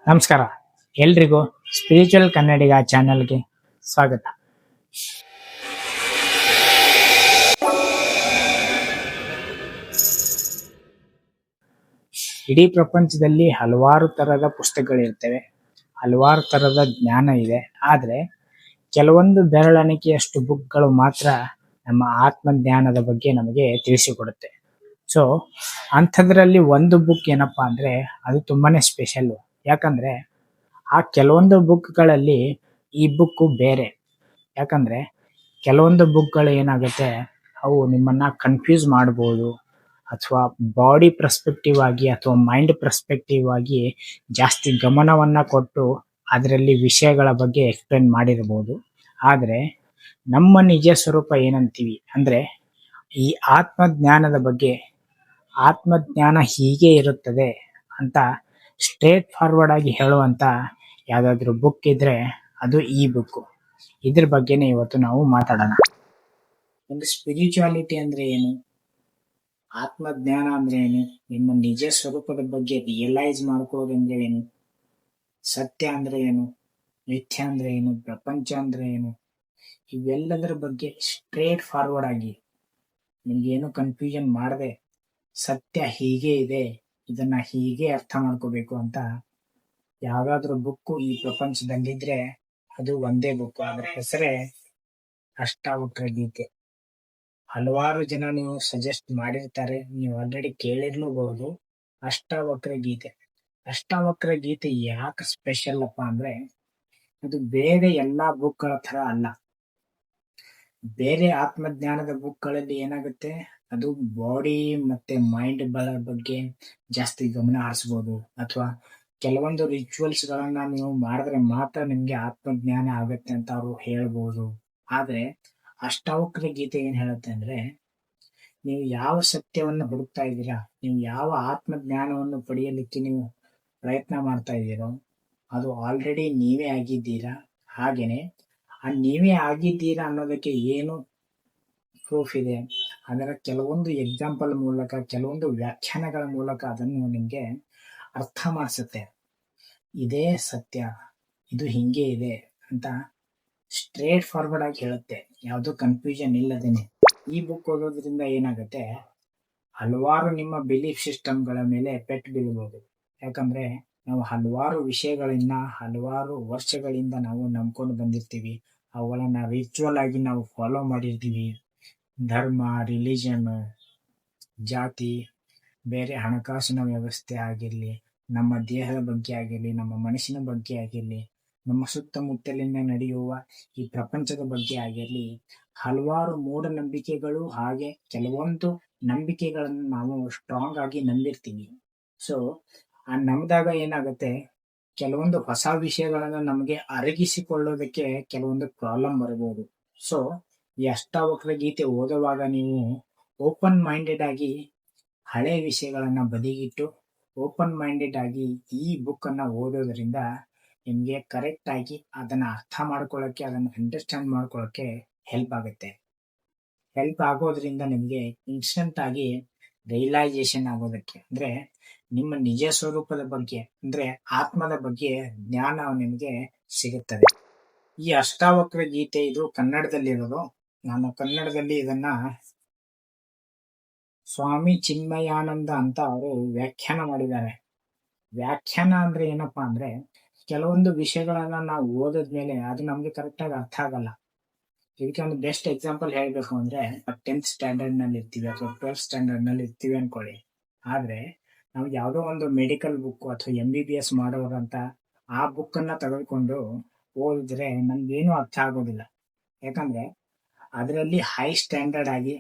ನಮಸ್ಕಾರ ಎಲ್ರಿಗೂ ಸ್ಪಿರಿಚುವಲ್ ಕನ್ನಡಿಗ ಚಾನೆಲ್ಗೆ ಸ್ವಾಗತ. ಇಡೀ ಪ್ರಪಂಚದಲ್ಲಿ ಹಲವಾರು ತರದ ಪುಸ್ತಕಗಳಿರ್ತವೆ, ಹಲವಾರು ತರದ ಜ್ಞಾನ ಇದೆ. ಆದರೆ ಕೆಲವೊಂದು ಬೆರಳೆಣಿಕೆಯಷ್ಟು ಬುಕ್ಗಳು ಮಾತ್ರ ನಮ್ಮ ಆತ್ಮಜ್ಞಾನದ ಬಗ್ಗೆ ನಮಗೆ ತಿಳಿಸಿಕೊಡುತ್ತೆ. ಸೊ ಅಂಥದ್ರಲ್ಲಿ ಒಂದು ಬುಕ್ ಏನಪ್ಪಾ ಅಂದ್ರೆ ಅದು ತುಂಬಾನೇ ಸ್ಪೆಷಲ್. ಯಾಕಂದ್ರೆ ಆ ಕೆಲವೊಂದು ಬುಕ್ಗಳಲ್ಲಿ ಈ ಬುಕ್ಕು ಬೇರೆ. ಯಾಕಂದ್ರೆ ಕೆಲವೊಂದು ಬುಕ್ಗಳು ಏನಾಗುತ್ತೆ, ಅವು ನಿಮ್ಮನ್ನ ಕನ್ಫ್ಯೂಸ್ ಮಾಡ್ಬೋದು, ಅಥವಾ ಬಾಡಿ ಪರ್ಸ್ಪೆಕ್ಟಿವ್ ಆಗಿ ಅಥವಾ ಮೈಂಡ್ ಪರ್ಸ್ಪೆಕ್ಟಿವ್ ಆಗಿ ಜಾಸ್ತಿ ಗಮನವನ್ನ ಕೊಟ್ಟು ಅದರಲ್ಲಿ ವಿಷಯಗಳ ಬಗ್ಗೆ ಎಕ್ಸ್ಪ್ಲೇನ್ ಮಾಡಿರ್ಬೋದು. ಆದರೆ ನಮ್ಮ ನಿಜ ಸ್ವರೂಪ ಏನಂತೀವಿ ಅಂದ್ರೆ ಈ ಆತ್ಮಜ್ಞಾನದ ಬಗ್ಗೆ, ಆತ್ಮಜ್ಞಾನ ಹೀಗೆ ಇರುತ್ತದೆ ಅಂತ ಸ್ಟ್ರೇಟ್ ಫಾರ್ವರ್ಡ್ ಆಗಿ ಹೇಳುವಂತ ಯಾವ್ದಾದ್ರು ಬುಕ್ ಇದ್ರೆ ಅದು ಈ ಬುಕ್. ಇದ್ರ ಬಗ್ಗೆನೇ ಇವತ್ತು ನಾವು ಮಾತಾಡೋಣ. ಒಂದು ಸ್ಪಿರಿಚುಯಾಲಿಟಿ ಅಂದ್ರೆ ಏನು, ಆತ್ಮಜ್ಞಾನ ಅಂದ್ರೆ ಏನು, ನಿಮ್ಮ ನಿಜ ಸ್ವರೂಪದ ಬಗ್ಗೆ ರಿಯಲೈಸ್ ಮಾಡ್ಕೊಳ್ಳೋದಂದ್ರೆ ಏನು, ಸತ್ಯ ಅಂದ್ರೆ ಏನು, ಮಿಥ್ಯ ಅಂದ್ರೆ ಏನು, ಪ್ರಪಂಚ ಅಂದ್ರೆ ಏನು, ಇವೆಲ್ಲದರ ಬಗ್ಗೆ ಸ್ಟ್ರೇಟ್ ಫಾರ್ವರ್ಡ್ ಆಗಿ ನಿಮ್ಗೇನು ಕನ್ಫ್ಯೂಷನ್ ಮಾಡದೆ ಸತ್ಯ ಹೀಗೆ ಇದೆ, ಇದನ್ನ ಹೀಗೆ ಅರ್ಥ ಮಾಡ್ಕೋಬೇಕು ಅಂತ ಯಾವ್ದಾದ್ರು ಬುಕ್ ಈ ಪ್ರಪಂಚದಲ್ಲಿದ್ರೆ ಅದು ಒಂದೇ ಬುಕ್. ಅದರ ಹೆಸರೇ ಅಷ್ಟಾವಕ್ರ ಗೀತೆ. ಹಲವಾರು ಜನ ನೀವು ಸಜೆಸ್ಟ್ ಮಾಡಿರ್ತಾರೆ, ನೀವು ಆಲ್ರೆಡಿ ಕೇಳಿರ್ಲೂಬಹುದು. ಅಷ್ಟಾವಕ್ರ ಗೀತೆ. ಅಷ್ಟಾವಕ್ರ ಗೀತೆ ಯಾಕೆ ಸ್ಪೆಷಲ್ ಅಪ್ಪ ಅಂದ್ರೆ ಅದು ಬೇರೆ ಎಲ್ಲಾ ಬುಕ್ಗಳ ತರ ಅಲ್ಲ. ಬೇರೆ ಆತ್ಮಜ್ಞಾನದ ಬುಕ್ಗಳಲ್ಲಿ ಏನಾಗುತ್ತೆ, ಅದು ಬಾಡಿ ಮತ್ತೆ ಮೈಂಡ್ ಬಗ್ಗೆ ಜಾಸ್ತಿ ಗಮನ ಹರಿಸ್ಬೋದು, ಅಥವಾ ಕೆಲವೊಂದು ರಿಚುವಲ್ಸ್ ಗಳನ್ನ ನೀವು ಮಾಡಿದ್ರೆ ಮಾತ್ರ ನಿಮ್ಗೆ ಆತ್ಮಜ್ಞಾನ ಆಗುತ್ತೆ ಅಂತ ಅವರು ಹೇಳ್ಬೋದು. ಆದ್ರೆ ಅಷ್ಟಾವಕ್ರ ಗೀತೆ ಏನ್ ಹೇಳುತ್ತೆ ಅಂದ್ರೆ, ನೀವು ಯಾವ ಸತ್ಯವನ್ನು ಹುಡುಕ್ತಾ ಇದ್ದೀರಾ, ನೀವು ಯಾವ ಆತ್ಮಜ್ಞಾನವನ್ನು ಪಡೆಯಲಿಕ್ಕೆ ನೀವು ಪ್ರಯತ್ನ ಮಾಡ್ತಾ ಇದ್ದೀರೋ ಅದು ಆಲ್ರೆಡಿ ನೀವೇ ಆಗಿದ್ದೀರಾ. ಹಾಗೇನೆ ಆ ನೀವೇ ಆಗಿದ್ದೀರಾ ಅನ್ನೋದಕ್ಕೆ ಏನು ಪ್ರೂಫ್ ಇದೆ, ಅದರ ಕೆಲವೊಂದು ಎಕ್ಸಾಂಪಲ್ ಮೂಲಕ, ಕೆಲವೊಂದು ವ್ಯಾಖ್ಯಾನಗಳ ಮೂಲಕ ಅದನ್ನು ನಿಮ್ಗೆ ಅರ್ಥ ಮಾಡಿಸುತ್ತೆ. ಇದೇ ಸತ್ಯ, ಇದು ಹಿಂಗೆ ಇದೆ ಅಂತ ಸ್ಟ್ರೇಟ್ ಫಾರ್ವರ್ಡ್ ಆಗಿ ಹೇಳುತ್ತೆ, ಯಾವುದು ಕನ್ಫ್ಯೂಷನ್ ಇಲ್ಲದೇನೆ. ಈ ಬುಕ್ ಓದೋದ್ರಿಂದ ಏನಾಗುತ್ತೆ, ಹಲವಾರು ನಿಮ್ಮ ಬಿಲೀಫ್ ಸಿಸ್ಟಮ್ಗಳ ಮೇಲೆ ಪೆಟ್ಟು ಬೀಳ್ಬೋದು. ಯಾಕಂದ್ರೆ ನಾವು ಹಲವಾರು ವಿಷಯಗಳಿಂದ ಹಲವಾರು ವರ್ಷಗಳಿಂದ ನಾವು ನಂಬ್ಕೊಂಡು ಬಂದಿರ್ತೀವಿ, ಅವುಗಳನ್ನ ರಿಚುವಲ್ ಆಗಿ ನಾವು ಫಾಲೋ ಮಾಡಿರ್ತೀವಿ. ಧರ್ಮ, ರಿಲಿಜನ್, ಜಾತಿ, ಬೇರೆ ಹಣಕಾಸಿನ ವ್ಯವಸ್ಥೆ ಆಗಿರ್ಲಿ, ನಮ್ಮ ದೇಹದ ಬಗ್ಗೆ ಆಗಿರ್ಲಿ, ನಮ್ಮ ಮನಸ್ಸಿನ ಬಗ್ಗೆ ಆಗಿರ್ಲಿ, ನಮ್ಮ ಸುತ್ತಮುತ್ತಲಿನ ನಡೆಯುವ ಈ ಪ್ರಪಂಚದ ಬಗ್ಗೆ ಆಗಿರ್ಲಿ, ಹಲವಾರು ಮೂಢನಂಬಿಕೆಗಳು ಹಾಗೆ ಕೆಲವೊಂದು ನಂಬಿಕೆಗಳನ್ನು ನಾವು ಸ್ಟ್ರಾಂಗ್ ಆಗಿ ನಂಬಿರ್ತೀವಿ. ಸೊ ಆ ನಂಬಿದಾಗ ಏನಾಗುತ್ತೆ, ಕೆಲವೊಂದು ಹೊಸ ವಿಷಯಗಳನ್ನ ನಮಗೆ ಅರಗಿಸಿಕೊಳ್ಳೋದಕ್ಕೆ ಕೆಲವೊಂದು ಪ್ರಾಬ್ಲಮ್ ಬರಬಹುದು. ಸೊ ಈ ಅಷ್ಟಾವಕ್ರ ಗೀತೆ ಓದುವಾಗ ನೀವು ಓಪನ್ ಮೈಂಡೆಡ್ ಆಗಿ ಹಳೆ ವಿಷಯಗಳನ್ನ ಬದಿಗಿಟ್ಟು ಓಪನ್ ಮೈಂಡೆಡ್ ಆಗಿ ಈ ಬುಕ್ ಅನ್ನ ಓದೋದ್ರಿಂದ ನಿಮ್ಗೆ ಕರೆಕ್ಟ್ ಆಗಿ ಅದನ್ನ ಅರ್ಥ ಮಾಡ್ಕೊಳ್ಳೋಕೆ, ಅದನ್ನ ಅಂಡರ್ಸ್ಟ್ಯಾಂಡ್ ಮಾಡ್ಕೊಳ್ಳೋಕೆ ಹೆಲ್ಪ್ ಆಗುತ್ತೆ. ಹೆಲ್ಪ್ ಆಗೋದ್ರಿಂದ ನಿಮ್ಗೆ ಇನ್ಸ್ಟೆಂಟ್ ಆಗಿ ರಿಯಲೈಸೇಷನ್ ಆಗೋದಕ್ಕೆ, ಅಂದ್ರೆ ನಿಮ್ಮ ನಿಜ ಸ್ವರೂಪದ ಬಗ್ಗೆ ಅಂದ್ರೆ ಆತ್ಮದ ಬಗ್ಗೆ ಜ್ಞಾನ ನಿಮ್ಗೆ ಸಿಗುತ್ತದೆ. ಈ ಅಷ್ಟಾವಕ್ರ ಗೀತೆ ಇದು ಕನ್ನಡದಲ್ಲಿರೋದು. ನಾನು ಕನ್ನಡದಲ್ಲಿ ಇದನ್ನ ಸ್ವಾಮಿ ಚಿನ್ಮಯಾನಂದ ಅಂತ ಅವರು ವ್ಯಾಖ್ಯಾನ ಮಾಡಿದ್ದಾರೆ. ವ್ಯಾಖ್ಯಾನ ಅಂದ್ರೆ ಏನಪ್ಪಾ ಅಂದ್ರೆ, ಕೆಲವೊಂದು ವಿಷಯಗಳನ್ನ ನಾವು ಓದಿದ್ಮೇಲೆ ಅದು ನಮ್ಗೆ ಕರೆಕ್ಟ್ ಆಗಿ ಅರ್ಥ ಆಗಲ್ಲ. ಇದಕ್ಕೆ ಒಂದು ಬೆಸ್ಟ್ ಎಕ್ಸಾಂಪಲ್ ಹೇಳ್ಬೇಕು ಅಂದ್ರೆ, 10th ಸ್ಟ್ಯಾಂಡರ್ಡ್ ನಲ್ಲಿ ಇರ್ತೀವಿ ಅಥವಾ 12th ಸ್ಟ್ಯಾಂಡರ್ಡ್ ನಲ್ಲಿ ಇರ್ತೀವಿ ಅನ್ಕೊಳ್ಳಿ. ಆದ್ರೆ ನಾವು ಯಾವ್ದೋ ಒಂದು ಮೆಡಿಕಲ್ ಬುಕ್ ಅಥವಾ MBBS ಮಾಡೋರಂತ ಆ ಬುಕ್ ಅನ್ನ ತೆಗೆದುಕೊಂಡು ಓದಿದ್ರೆ ನಮ್ಗೇನು ಅರ್ಥ ಆಗೋದಿಲ್ಲ. ಯಾಕಂದ್ರೆ ಅದರಲ್ಲಿ ಹೈ ಸ್ಟ್ಯಾಂಡರ್ಡ್ ಆಗಿ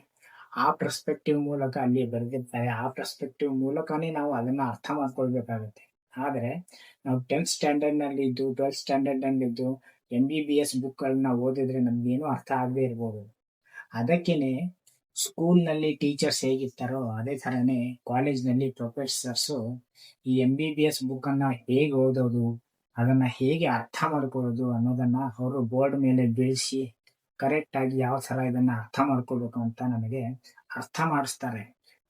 ಆ ಪರ್ಸ್ಪೆಕ್ಟಿವ್ ಮೂಲಕ ಅಲ್ಲಿ ಬರೆದಿರ್ತಾರೆ, ಆ ಪರ್ಸ್ಪೆಕ್ಟಿವ್ ಮೂಲಕನೇ ನಾವು ಅದನ್ನ ಅರ್ಥ ಮಾಡ್ಕೊಳ್ಬೇಕಾಗುತ್ತೆ. ಆದ್ರೆ ನಾವು 10th ಸ್ಟ್ಯಾಂಡರ್ಡ್ ನಲ್ಲಿ ಇದ್ದು 12th ಸ್ಟ್ಯಾಂಡರ್ಡ್ ನಲ್ಲಿ ಇದ್ದು MBBS ಬುಕ್ ಗಳನ್ನ ಓದಿದ್ರೆ ನಮ್ಗೇನು ಅರ್ಥ ಆಗದೆ ಇರ್ಬೋದು. ಅದಕ್ಕೇನೆ ಸ್ಕೂಲ್ ನಲ್ಲಿ ಟೀಚರ್ಸ್ ಹೇಗಿರ್ತಾರೋ ಅದೇ ತರನೇ ಕಾಲೇಜ್ ನಲ್ಲಿ ಪ್ರೊಫೆಸರ್ಸ್ ಈ MBBS ಬುಕ್ ಅನ್ನ ಹೇಗೆ ಓದೋದು, ಅದನ್ನ ಹೇಗೆ ಅರ್ಥ ಮಾಡ್ಕೊಳ್ಳೋದು ಅನ್ನೋದನ್ನ ಅವರು ಬೋರ್ಡ್ ಮೇಲೆ ಬೀಳಿಸಿ ಕರೆಕ್ಟ್ ಆಗಿ ಯಾವ ತರ ಇದನ್ನ ಅರ್ಥ ಮಾಡ್ಕೊಳ್ಬೇಕು ಅಂತ ನಮಗೆ ಅರ್ಥ ಮಾಡಿಸ್ತಾರೆ.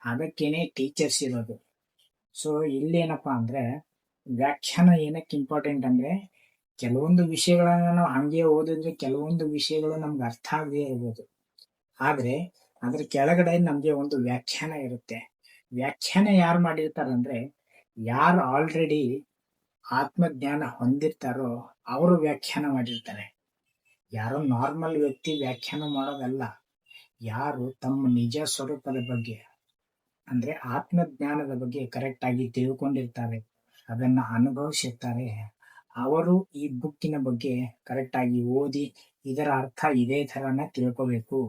ಅದಕ್ಕೇನೆ ಟೀಚರ್ಸ್ ಇರೋದು. ಸೊ ಇಲ್ಲೇನಪ್ಪಾ ಅಂದ್ರೆ ವ್ಯಾಖ್ಯಾನ ಏನಕ್ಕೆ ಇಂಪಾರ್ಟೆಂಟ್ ಅಂದ್ರೆ ಕೆಲವೊಂದು ವಿಷಯಗಳನ್ನ ನಾವು ಹಂಗೆ ಓದಿದ್ರೆ ಕೆಲವೊಂದು ವಿಷಯಗಳು ನಮ್ಗೆ ಅರ್ಥ ಆಗದೇ ಇರ್ಬೋದು. ಆದ್ರೆ ಅದ್ರ ಕೆಳಗಡೆ ನಮ್ಗೆ ಒಂದು ವ್ಯಾಖ್ಯಾನ ಇರುತ್ತೆ. ವ್ಯಾಖ್ಯಾನ ಯಾರು ಮಾಡಿರ್ತಾರಂದ್ರೆ ಯಾರು ಆಲ್ರೆಡಿ ಆತ್ಮಜ್ಞಾನ ಹೊಂದಿರ್ತಾರೋ ಅವರು ವ್ಯಾಖ್ಯಾನ ಮಾಡಿರ್ತಾರೆ. ಯಾರೋ ನಾರ್ಮಲ್ ವ್ಯಕ್ತಿ ವ್ಯಾಖ್ಯಾನ ಮಾಡೋದಲ್ಲ. ಯಾರು ತಮ್ಮ ನಿಜ ಸ್ವರೂಪದ ಬಗ್ಗೆ ಅಂದ್ರೆ ಆತ್ಮಜ್ಞಾನದ ಬಗ್ಗೆ ಕರೆಕ್ಟ್ ಆಗಿ ತಿಳ್ಕೊಂಡಿರ್ತಾರೆ, ಅದನ್ನ ಅನುಭವಿಸಿರ್ತಾರೆ, ಅವರು ಈ ಬುಕ್ಕಿನ ಬಗ್ಗೆ ಕರೆಕ್ಟ್ ಆಗಿ ಓದಿ ಇದರ ಅರ್ಥ ಇದೇ ತರನ ತಿಳ್ಕೋಬೇಕು,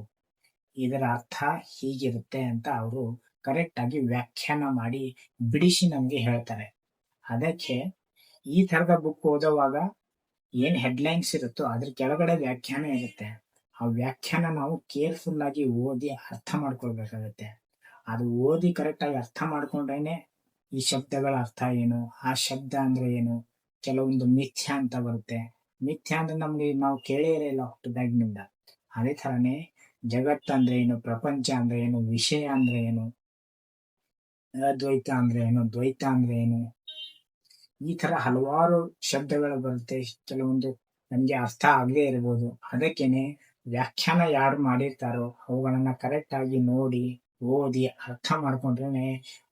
ಇದರ ಅರ್ಥ ಹೀಗಿರುತ್ತೆ ಅಂತ ಅವರು ಕರೆಕ್ಟ್ ಆಗಿ ವ್ಯಾಖ್ಯಾನ ಮಾಡಿ ಬಿಡಿಸಿ ನಮ್ಗೆ ಹೇಳ್ತಾರೆ. ಅದಕ್ಕೆ ಈ ತರದ ಬುಕ್ ಓದೋವಾಗ ಏನ್ ಹೆಡ್ಲೈನ್ಸ್ ಇರುತ್ತೋ ಅದ್ರ ಕೆಳಗಡೆ ವ್ಯಾಖ್ಯಾನ ಇರುತ್ತೆ. ಆ ವ್ಯಾಖ್ಯಾನ ನಾವು ಕೇರ್ಫುಲ್ ಆಗಿ ಓದಿ ಅರ್ಥ ಮಾಡ್ಕೊಳ್ಬೇಕಾಗತ್ತೆ. ಅದು ಓದಿ ಕರೆಕ್ಟ್ ಆಗಿ ಅರ್ಥ ಮಾಡ್ಕೊಂಡ್ರೇನೆ ಈ ಶಬ್ದಗಳ ಅರ್ಥ ಏನು, ಆ ಶಬ್ದ ಅಂದ್ರೆ ಏನು, ಕೆಲವೊಂದು ಮಿಥ್ಯ ಅಂತ ಬರುತ್ತೆ. ಮಿಥ್ಯ ಅಂದ್ರೆ ನಮ್ಗೆ ನಾವು ಕೇಳೇ ಇರಲಿಲ್ಲ ಹುಟ್ಟದಾಗಿನಿಂದ. ಅದೇ ತರನೇ ಜಗತ್ ಅಂದ್ರೆ ಏನು, ಪ್ರಪಂಚ ಅಂದ್ರೆ ಏನು, ವಿಷಯ ಅಂದ್ರೆ ಏನು, ಅದ್ವೈತ ಅಂದ್ರೆ ಏನು, ದ್ವೈತ ಅಂದ್ರೆ ಏನು, ಈ ತರ ಹಲವಾರು ಶಬ್ದಗಳು ಬರುತ್ತೆ. ಕೆಲವೊಂದು ನಮ್ಗೆ ಅರ್ಥ ಆಗದೆ ಇರಬಹುದು. ಅದಕ್ಕೇನೆ ವ್ಯಾಖ್ಯಾನ ಯಾರು ಮಾಡಿರ್ತಾರೋ ಅವುಗಳನ್ನ ಕರೆಕ್ಟ್ ಆಗಿ ನೋಡಿ ಓದಿ ಅರ್ಥ ಮಾಡ್ಕೊಂಡ್ರೆ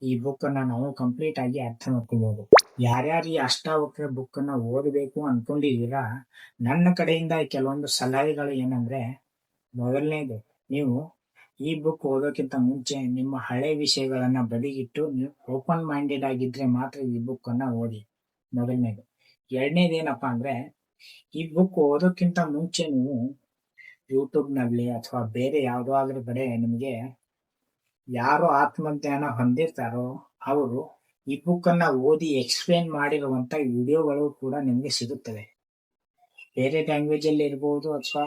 ಈ ಬುಕ್ ಅನ್ನ ನಾವು ಕಂಪ್ಲೀಟ್ ಆಗಿ ಅರ್ಥ ಮಾಡ್ಕೋಬಹುದು. ಯಾರ್ಯಾರು ಈ ಅಷ್ಟಾವಕ್ರ ಬುಕ್ ಅನ್ನ ಓದಬೇಕು ಅನ್ಕೊಂಡಿದ್ದೀರಾ, ನನ್ನ ಕಡೆಯಿಂದ ಕೆಲವೊಂದು ಸಲಹೆಗಳು ಏನಂದ್ರೆ, ಮೊದಲನೇದು, ನೀವು ಈ ಬುಕ್ ಓದೋಕ್ಕಿಂತ ಮುಂಚೆ ನಿಮ್ಮ ಹಳೆ ವಿಷಯಗಳನ್ನ ಬದಿಗಿಟ್ಟು ನೀವು ಓಪನ್ ಮೈಂಡೆಡ್ ಆಗಿದ್ರೆ ಮಾತ್ರ ಈ ಬುಕ್ ಅನ್ನ ಓದಿ, ಮೊದಲನೇದು. ಎರಡನೇದೇನಪ್ಪಾ ಅಂದ್ರೆ, ಈ ಬುಕ್ ಓದೋಕ್ಕಿಂತ ಮುಂಚೆ ನೀವು ಯೂಟ್ಯೂಬ್ ನಲ್ಲಿ ಅಥವಾ ಬೇರೆ ಯಾವ್ದಾದ್ರೂ ಕಡೆ ನಿಮಗೆ ಯಾರು ಆತ್ಮಜ್ಞಾನ ಹೊಂದಿರ್ತಾರೋ ಅವರು ಈ ಬುಕ್ ಅನ್ನ ಓದಿ ಎಕ್ಸ್ಪ್ಲೇನ್ ಮಾಡಿರುವಂತ ವಿಡಿಯೋಗಳು ಕೂಡ ನಿಮ್ಗೆ ಸಿಗುತ್ತವೆ. ಬೇರೆ ಲ್ಯಾಂಗ್ವೇಜ್ ಅಲ್ಲಿ ಇರ್ಬೋದು ಅಥವಾ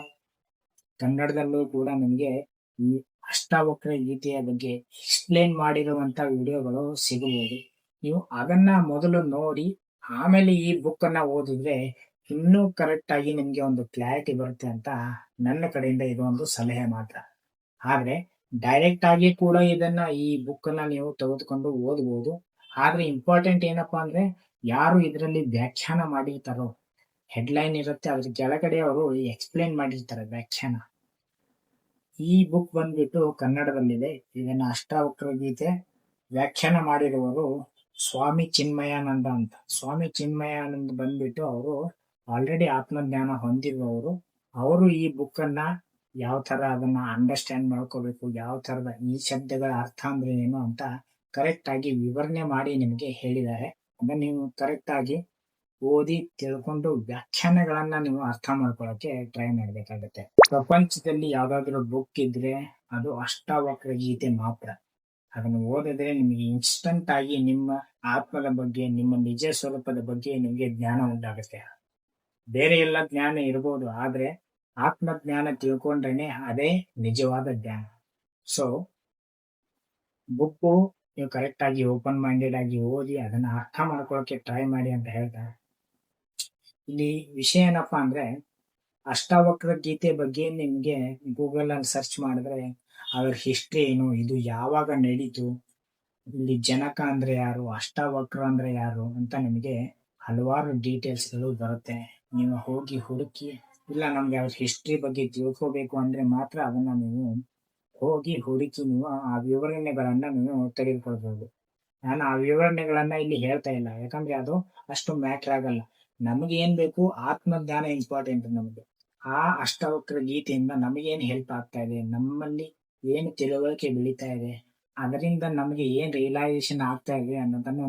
ಕನ್ನಡದಲ್ಲೂ ಕೂಡ ನಿಮ್ಗೆ ಈ ಅಷ್ಟಾವಕ್ರ ಗೀತೆಯ ಬಗ್ಗೆ ಎಕ್ಸ್ಪ್ಲೇನ್ ಮಾಡಿರುವಂತ ವಿಡಿಯೋಗಳು ಸಿಗಬಹುದು. ನೀವು ಅದನ್ನ ಮೊದಲು ನೋಡಿ ಆಮೇಲೆ ಈ ಬುಕ್ ಅನ್ನ ಓದಿದ್ರೆ ಇನ್ನೂ ಕರೆಕ್ಟ್ ಆಗಿ ನಿಮ್ಗೆ ಒಂದು ಕ್ಲಾರಿಟಿ ಬರುತ್ತೆ ಅಂತ ನನ್ನ ಕಡೆಯಿಂದ ಇದು ಒಂದು ಸಲಹೆ ಮಾತ್ರ. ಆದ್ರೆ ಡೈರೆಕ್ಟ್ ಆಗಿ ಕೂಡ ಇದನ್ನ ಈ ಬುಕ್ ಅನ್ನ ನೀವು ತೆಗೆದುಕೊಂಡು ಓದಬಹುದು. ಆದ್ರೆ ಇಂಪಾರ್ಟೆಂಟ್ ಏನಪ್ಪಾ ಅಂದ್ರೆ, ಯಾರು ಇದರಲ್ಲಿ ವ್ಯಾಖ್ಯಾನ ಮಾಡಿರ್ತಾರೋ, ಹೆಡ್ಲೈನ್ ಇರುತ್ತೆ ಅದ್ರ ಕೆಳಗಡೆ ಅವರು ಎಕ್ಸ್ಪ್ಲೇನ್ ಮಾಡಿರ್ತಾರೆ ವ್ಯಾಖ್ಯಾನ. ಈ ಬುಕ್ ಬಂದ್ಬಿಟ್ಟು ಕನ್ನಡದಲ್ಲಿದೆ. ಇದನ್ನ ಅಷ್ಟಾವಕ್ರ ಗೀತೆ ವ್ಯಾಖ್ಯಾನ ಮಾಡಿರುವರು ಸ್ವಾಮಿ ಚಿನ್ಮಯಾನಂದ ಅಂತ. ಸ್ವಾಮಿ ಚಿನ್ಮಯಾನಂದ ಬಂದ್ಬಿಟ್ಟು ಅವರು ಆಲ್ರೆಡಿ ಆತ್ಮಜ್ಞಾನ ಹೊಂದಿರುವವರು. ಅವರು ಈ ಬುಕ್ ಅನ್ನ ಯಾವ ತರ ಅದನ್ನ ಅಂಡರ್ಸ್ಟ್ಯಾಂಡ್ ಮಾಡ್ಕೋಬೇಕು, ಯಾವ ತರದ ಈ ಶಬ್ದಗಳ ಅರ್ಥ ಅಂದ್ರೆ ಏನು ಅಂತ ಕರೆಕ್ಟ್ ಆಗಿ ವಿವರಣೆ ಮಾಡಿ ನಿಮಗೆ ಹೇಳಿದ್ದಾರೆ. ಅದನ್ನ ನೀವು ಕರೆಕ್ಟ್ ಆಗಿ ಓದಿ ತಿಳ್ಕೊಂಡು ವ್ಯಾಖ್ಯಾನಗಳನ್ನ ನೀವು ಅರ್ಥ ಮಾಡ್ಕೊಳ್ಳೋಕೆ ಟ್ರೈ ಮಾಡ್ಬೇಕಾಗತ್ತೆ. ಪ್ರಪಂಚದಲ್ಲಿ ಯಾವ್ದಾದ್ರು ಬುಕ್ ಇದ್ರೆ ಅದು ಅಷ್ಟಾವಕ್ರ ಗೀತೆ ಮಾತ್ರ. ಅದನ್ನು ಓದಿದ್ರೆ ನಿಮಗೆ ಇನ್ಸ್ಟಂಟ್ ಆಗಿ ನಿಮ್ಮ ಆತ್ಮದ ಬಗ್ಗೆ, ನಿಮ್ಮ ನಿಜ ಸ್ವರೂಪದ ಬಗ್ಗೆ ನಿಮಗೆ ಜ್ಞಾನ ಉಂಟಾಗುತ್ತೆ. ಬೇರೆ ಎಲ್ಲ ಜ್ಞಾನ ಇರ್ಬೋದು, ಆದ್ರೆ ಆತ್ಮಜ್ಞಾನ ತಿಳ್ಕೊಂಡ್ರೇನೆ ಅದೇ ನಿಜವಾದ ಜ್ಞಾನ. ಸೊ ಬುಕ್ಕು ನೀವು ಕರೆಕ್ಟ್ ಆಗಿ ಓಪನ್ ಮೈಂಡೆಡ್ ಆಗಿ ಓದಿ ಅದನ್ನ ಅರ್ಥ ಮಾಡ್ಕೊಳ್ಳೋಕೆ ಟ್ರೈ ಮಾಡಿ ಅಂತ ಹೇಳ್ತಾರೆ. ಇಲ್ಲಿ ವಿಷಯ ಏನಪ್ಪಾ ಅಂದ್ರೆ, ಅಷ್ಟಾವಕ್ರ ಗೀತೆ ಬಗ್ಗೆ ನಿಮ್ಗೆ ಗೂಗಲ್ ಅಲ್ಲಿ ಸರ್ಚ್ ಮಾಡಿದ್ರೆ ಅದ್ರ ಹಿಸ್ಟ್ರಿ ಏನು, ಇದು ಯಾವಾಗ ನಡೀತು, ಇಲ್ಲಿ ಜನಕ ಅಂದ್ರೆ ಯಾರು, ಅಷ್ಟಾವಕ್ರ ಅಂದ್ರೆ ಯಾರು ಅಂತ ನಿಮಗೆ ಹಲವಾರು ಡೀಟೇಲ್ಸ್ ಗಳು ಬರುತ್ತೆ. ನೀವು ಹೋಗಿ ಹುಡುಕಿ, ಇಲ್ಲ ನಮ್ಗೆ ಅವ್ರ ಹಿಸ್ಟ್ರಿ ಬಗ್ಗೆ ತಿಳ್ಕೋಬೇಕು ಅಂದ್ರೆ ಮಾತ್ರ ಅದನ್ನ ನೀವು ಹೋಗಿ ಹುಡುಕಿ ನೀವು ಆ ವಿವರಣೆಗಳನ್ನ ನೀವು ತೆಗೆದುಕೊಳ್ಬಹುದು. ನಾನು ಆ ವಿವರಣೆಗಳನ್ನ ಇಲ್ಲಿ ಹೇಳ್ತಾ ಇಲ್ಲ, ಯಾಕಂದ್ರೆ ಅದು ಅಷ್ಟು ಮ್ಯಾಟ್ರ್ ಆಗಲ್ಲ. ನಮಗೆ ಏನ್ ಬೇಕು, ಆತ್ಮಜ್ಞಾನ ಇಂಪಾರ್ಟೆಂಟ್ ನಮಗೆ. ಆ ಅಷ್ಟಾವಕ್ರ ಗೀತೆಯಿಂದ ನಮಗೇನ್ ಹೆಲ್ಪ್ ಆಗ್ತಾ ಇದೆ, ನಮ್ಮಲ್ಲಿ ಏನು ತಿಳುವಳಿಕೆ ಬೆಳೀತಾ ಇದೆ, ಅದರಿಂದ ನಮಗೆ ಏನ್ ರಿಯಲೈಸೇಷನ್ ಆಗ್ತಾ ಇದೆ ಅನ್ನೋದನ್ನು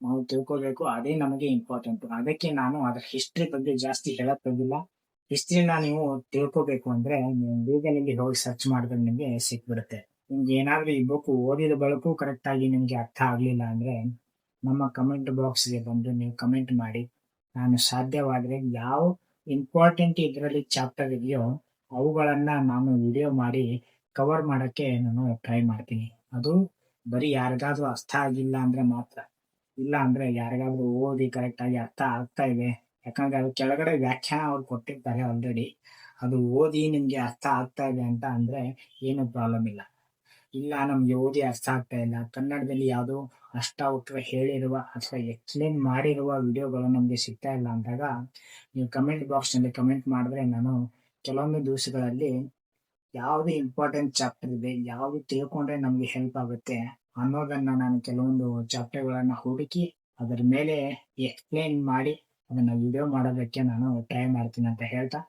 ನಾವು ತಿಳ್ಕೊಬೇಕು. ಅದೇ ನಮಗೆ ಇಂಪಾರ್ಟೆಂಟ್. ಅದಕ್ಕೆ ನಾನು ಅದ್ರ ಹಿಸ್ಟ್ರಿ ಬಗ್ಗೆ ಜಾಸ್ತಿ ಹೇಳಕ್ ಹೋಗಿಲ್ಲ. ಹಿಸ್ಟ್ರಿನ ನೀವು ತಿಳ್ಕೊಬೇಕು ಅಂದ್ರೆ ನೀವು ಗೂಗಲ್ಗೆ ಹೋಗಿ ಸರ್ಚ್ ಮಾಡಿದ್ರೆ ನಿಮ್ಗೆ ಸಿಕ್ಬಿಡುತ್ತೆ. ನಿಮ್ಗೆ ಏನಾದ್ರೂ ಈ ಬುಕ್ ಓದಿದ ಬಳಕು ಕರೆಕ್ಟ್ ಆಗಿ ನಿಮ್ಗೆ ಅರ್ಥ ಆಗ್ಲಿಲ್ಲ ಅಂದ್ರೆ ನಮ್ಮ ಕಮೆಂಟ್ ಬಾಕ್ಸ್ಗೆ ಬಂದು ನೀವು ಕಮೆಂಟ್ ಮಾಡಿ. ನಾನು ಸಾಧ್ಯವಾದ್ರೆ ಯಾವ ಇಂಪಾರ್ಟೆಂಟ್ ಇದರಲ್ಲಿ ಚಾಪ್ಟರ್ ಇದೆಯೋ ಅವುಗಳನ್ನ ನಾನು ವಿಡಿಯೋ ಮಾಡಿ ಕವರ್ ಮಾಡಕ್ಕೆ ನಾನು ಟ್ರೈ ಮಾಡ್ತೀನಿ. ಅದು ಬರೀ ಯಾರಿಗಾದ್ರೂ ಅರ್ಥ ಆಗಿಲ್ಲ ಅಂದ್ರೆ ಮಾತ್ರ. ಇಲ್ಲ ಅಂದ್ರೆ ಯಾರಿಗಾದ್ರೂ ಓದಿ ಕರೆಕ್ಟ್ ಆಗಿ ಅರ್ಥ ಆಗ್ತಾ ಇದೆ, ಯಾಕಂದ್ರೆ ಅದು ಕೆಳಗಡೆ ವ್ಯಾಖ್ಯಾನ ಅವ್ರು ಕೊಟ್ಟಿರ್ತಾರೆ ಆಲ್ರೆಡಿ, ಅದು ಓದಿ ನಿಮ್ಗೆ ಅರ್ಥ ಆಗ್ತಾ ಇದೆ ಅಂತ ಅಂದ್ರೆ ಏನು ಪ್ರಾಬ್ಲಮ್ ಇಲ್ಲ. ಇಲ್ಲ ನಮ್ಗೆ ಓದಿ ಅರ್ಥ ಆಗ್ತಾ ಇಲ್ಲ, ಕನ್ನಡದಲ್ಲಿ ಯಾವುದೋ ಅಷ್ಟಾವುಟ್ರೆ ಹೇಳಿರುವ ಅಥವಾ ಎಕ್ಸ್ಪ್ಲೇನ್ ಮಾಡಿರುವ ವಿಡಿಯೋಗಳು ನಮಗೆ ಸಿಗ್ತಾ ಇಲ್ಲ ಅಂದಾಗ ನೀವು ಕಮೆಂಟ್ ಬಾಕ್ಸ್ನಲ್ಲಿ ಕಮೆಂಟ್ ಮಾಡಿದ್ರೆ ನಾನು ಕೆಲವೊಂದು ದಿವಸಗಳಲ್ಲಿ ಯಾವುದು ಇಂಪಾರ್ಟೆಂಟ್ ಚಾಪ್ಟರ್ ಇದೆ, ಯಾವುದು ತಿಳ್ಕೊಂಡ್ರೆ ನಮಗೆ ಹೆಲ್ಪ್ ಆಗುತ್ತೆ ಅನ್ನೋದನ್ನ ನಾನು ಕೆಲವೊಂದು ಚಾಪ್ಟರ್ಗಳನ್ನು ಹುಡುಕಿ ಅದರ ಮೇಲೆ ಎಕ್ಸ್ಪ್ಲೇನ್ ಮಾಡಿ ಅದನ್ನ ವಿಡಿಯೋ ಮಾಡೋದಕ್ಕೆ ನಾನು ಟ್ರೈ ಮಾಡ್ತೀನಿ ಅಂತ ಹೇಳ್ತಾ,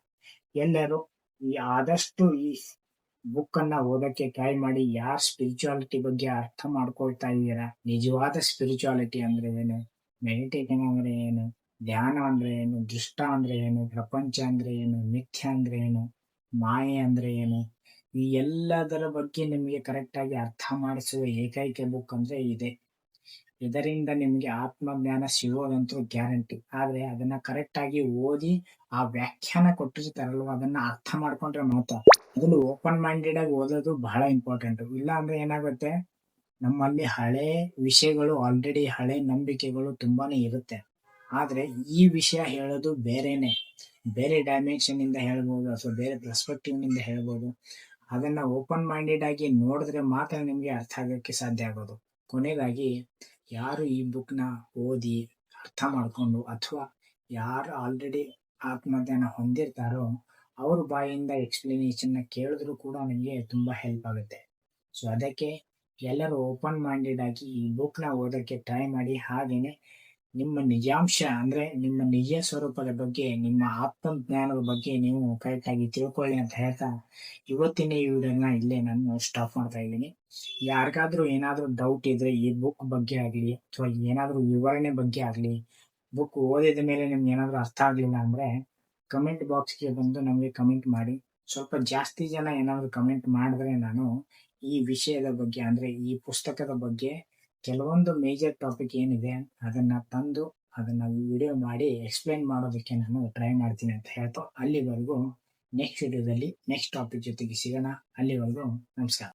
ಎಲ್ಲರೂ ಆದಷ್ಟು ಈ ಬುಕ್ ಅನ್ನ ಓದಕ್ಕೆ ಟ್ರೈ ಮಾಡಿ. ಯಾರು ಸ್ಪಿರಿಚುವಾಲಿಟಿ ಬಗ್ಗೆ ಅರ್ಥ ಮಾಡ್ಕೊಳ್ತಾ ಇದ್ದೀರಾ, ನಿಜವಾದ ಸ್ಪಿರಿಚುವಾಲಿಟಿ ಅಂದ್ರೆ ಏನು, ಮೆಡಿಟೇಷನ್ ಅಂದ್ರೆ ಏನು, ಧ್ಯಾನ ಅಂದ್ರೆ ಏನು, ದೃಷ್ಟ ಅಂದ್ರೆ ಏನು, ಪ್ರಪಂಚ ಅಂದ್ರೆ ಏನು, ಮಿಥ್ಯ ಅಂದ್ರೆ ಏನು, ಮಾಯೆ ಅಂದ್ರೆ ಏನು, ಈ ಎಲ್ಲದರ ಬಗ್ಗೆ ನಿಮಗೆ ಕರೆಕ್ಟ್ ಆಗಿ ಅರ್ಥ ಮಾಡಿಸುವ ಏಕೈಕ ಬುಕ್ ಅಂದ್ರೆ ಇದೆ. ಇದರಿಂದ ನಿಮಗೆ ಆತ್ಮಜ್ಞಾನ ಸಿಗೋದಂತೂ ಗ್ಯಾರಂಟಿ. ಆದ್ರೆ ಅದನ್ನ ಕರೆಕ್ಟ್ ಆಗಿ ಓದಿ ಆ ವ್ಯಾಖ್ಯಾನ ಕೊಟ್ಟಿರ್ತಾರಲ್ವ ಅದನ್ನ ಅರ್ಥ ಮಾಡ್ಕೊಂಡ್ರೆ ಮಾತ್ರ. ಅದನ್ನು ಓಪನ್ ಮೈಂಡೆಡ್ ಆಗಿ ಓದೋದು ಬಹಳ ಇಂಪಾರ್ಟೆಂಟ್. ಇಲ್ಲ ಅಂದ್ರೆ ಏನಾಗುತ್ತೆ, ನಮ್ಮಲ್ಲಿ ಹಳೆ ವಿಷಯಗಳು ಆಲ್ರೆಡಿ ಹಳೆ ನಂಬಿಕೆಗಳು ತುಂಬಾನೇ ಇರುತ್ತೆ. ಆದ್ರೆ ಈ ವಿಷಯ ಹೇಳೋದು ಬೇರೆನೆ, ಬೇರೆ ಡೈಮೆನ್ಷನ್ ಇಂದ ಹೇಳ್ಬೋದು ಅಥವಾ ಬೇರೆ ಪರ್ಸ್ಪೆಕ್ಟಿವ್ ನಿಂದ ಹೇಳ್ಬೋದು. ಅದನ್ನ ಓಪನ್ ಮೈಂಡೆಡ್ ಆಗಿ ನೋಡಿದ್ರೆ ಮಾತ್ರ ನಿಮ್ಗೆ ಅರ್ಥ ಆಗಕ್ಕೆ ಸಾಧ್ಯ ಆಗೋದು. ಕೊನೆಯದಾಗಿ ಯಾರು ಈ ಬುಕ್ ನ ಓದಿ ಅರ್ಥ ಮಾಡ್ಕೊಂಡು ಅಥವಾ ಯಾರು ಆಲ್ರೆಡಿ ಆತ್ಮಜ್ಞಾನ ಹೊಂದಿರ್ತಾರೋ ಅವ್ರ ಬಾಯಿಂದ ಎಕ್ಸ್ಪ್ಲನೇಷನ್ ಕೇಳಿದ್ರು ಕೂಡ ನಿಮಗೆ ತುಂಬಾ ಹೆಲ್ಪ್ ಆಗುತ್ತೆ. ಸೊ ಅದಕ್ಕೆ ಎಲ್ಲರೂ ಓಪನ್ ಮೈಂಡೆಡ್ ಆಗಿ ಈ ಬುಕ್ ನ ಓದಕ್ಕೆ ಟ್ರೈ ಮಾಡಿ. ಹಾಗೇನೆ ನಿಮ್ಮ ನಿಜಾಂಶ ಅಂದ್ರೆ ನಿಮ್ಮ ನಿಜ ಸ್ವರೂಪದ ಬಗ್ಗೆ, ನಿಮ್ಮ ಆತ್ಮಜ್ಞಾನದ ಬಗ್ಗೆ ನೀವು ಕರೆಕ್ಟ್ ಆಗಿ ತಿಳ್ಕೊಳ್ಳಿ ಅಂತ ಹೇಳ್ತಾ ಇವತ್ತಿನ ಈ ವಿಡಿಯೋನ ಇಲ್ಲೇ ನಾನು ಸ್ಟಾಪ್ ಮಾಡ್ತಾ ಇದ್ದೀನಿ. ಯಾರಿಗಾದ್ರೂ ಏನಾದ್ರೂ ಡೌಟ್ ಇದ್ರೆ ಈ ಬುಕ್ ಬಗ್ಗೆ ಆಗ್ಲಿ ಅಥವಾ ಏನಾದ್ರೂ ವಿವರಣೆ ಬಗ್ಗೆ ಆಗ್ಲಿ, ಬುಕ್ ಓದಿದ ಮೇಲೆ ನಿಮ್ಗೆ ಏನಾದ್ರೂ ಅರ್ಥ ಆಗ್ಲಿಲ್ಲ ಅಂದ್ರೆ ಕಮೆಂಟ್ ಬಾಕ್ಸ್ಗೆ ಬಂದು ನಮಗೆ ಕಮೆಂಟ್ ಮಾಡಿ. ಸ್ವಲ್ಪ ಜಾಸ್ತಿ ಜನ ಏನಾದ್ರು ಕಮೆಂಟ್ ಮಾಡಿದ್ರೆ ನಾನು ಈ ವಿಷಯದ ಬಗ್ಗೆ ಅಂದ್ರೆ ಈ ಪುಸ್ತಕದ ಬಗ್ಗೆ ಕೆಲವೊಂದು ಮೇಜರ್ ಟಾಪಿಕ್ ಏನಿದೆ ಅದನ್ನ ತಂದು ಅದನ್ನ ವಿಡಿಯೋ ಮಾಡಿ ಎಕ್ಸ್ಪ್ಲೈನ್ ಮಾಡೋದಕ್ಕೆ ನಾನು ಟ್ರೈ ಮಾಡ್ತೀನಿ ಅಂತ ಹೇಳ್ತಾ, ಅಲ್ಲಿವರೆಗೂ ನೆಕ್ಸ್ಟ್ ವಿಡಿಯೋದಲ್ಲಿ ನೆಕ್ಸ್ಟ್ ಟಾಪಿಕ್ ಜೊತೆಗೆ ಸಿಗೋಣ. ಅಲ್ಲಿವರೆಗೂ ನಮಸ್ಕಾರ.